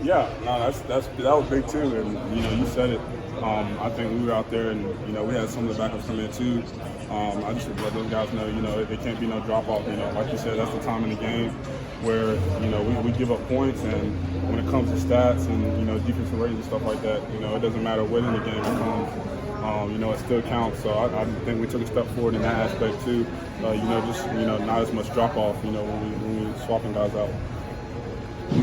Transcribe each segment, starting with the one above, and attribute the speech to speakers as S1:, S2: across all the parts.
S1: Yeah, no, that was big too, and you said it. I think we were out there, and we had some of the backups come in too. I just let those guys know, it can't be no drop off. Like you said, that's the time in the game where we give up points, and when it comes to stats and defensive ratings and stuff like that, it doesn't matter when in the game it comes. It still counts. So I think we took a step forward in that aspect too. Just not as much drop off. When we swapping guys out.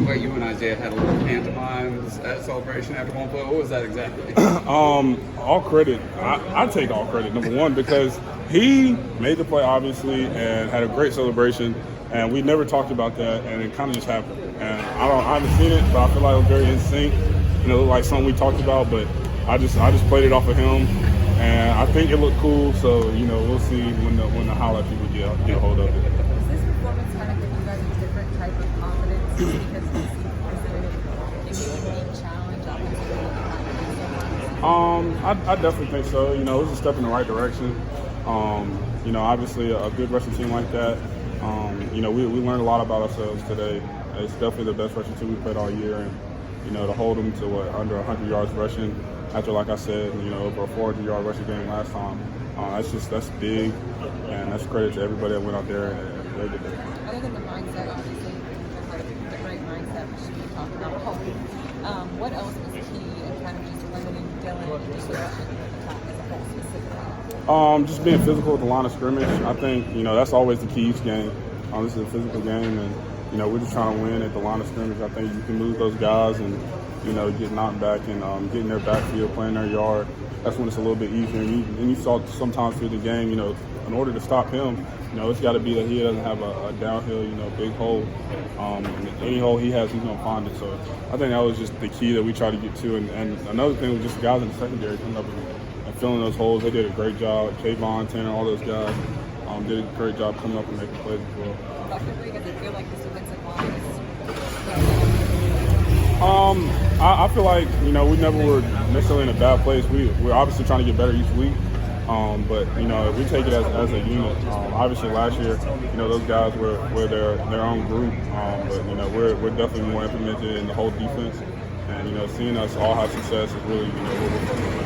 S2: But you and Isaiah had a little pantomime celebration after one play. What was that exactly?
S1: All credit. I take all credit. Number one, because he made the play obviously and had a great celebration, and we never talked about that, and it kind of just happened. And I haven't seen it, but I feel like it was very in sync. It looked like something we talked about, but I just played it off of him, and I think it looked cool. So we'll see when the highlight people get a hold of it.
S3: Is this performance kind of giving you guys a different type of confidence because you see a unique challenge
S1: I definitely think so. It was a step in the right direction. Obviously a good rushing team like that. We learned a lot about ourselves today. It's definitely the best rushing team we played all year, and to hold them to under 100 yards rushing after, like I said, over a 400-yard rushing game last time. That's big, and that's credit to everybody that went out there and played it.
S3: Other than the mindset, obviously, the right mindset, which we talked about holding. What else was key in kind of just limiting Dylan and just rushing attack as a whole specifically?
S1: Just being physical at the line of scrimmage. I think that's always the key each game. This is a physical game, and we're just trying to win at the line of scrimmage. I think you can lose those guys and get knocked back and get in their backfield, playing their yard. That's when it's a little bit easier. And you saw sometimes through the game, in order to stop him, it's got to be that he doesn't have a downhill, big hole. And any hole he has, he's going to find it. So I think that was just the key that we tried to get to. And another thing was just the guys in the secondary coming up and filling those holes. They did a great job. Javon, Tanner, all those guys did a great job coming up and making plays as well.
S3: Offensively, does it feel like this defensive line is
S1: I feel like we never were necessarily in a bad place. We're obviously trying to get better each week, but we take it as a unit. Obviously last year, those guys were their own group, but we're definitely more implemented in the whole defense, and seeing us all have success is really what we're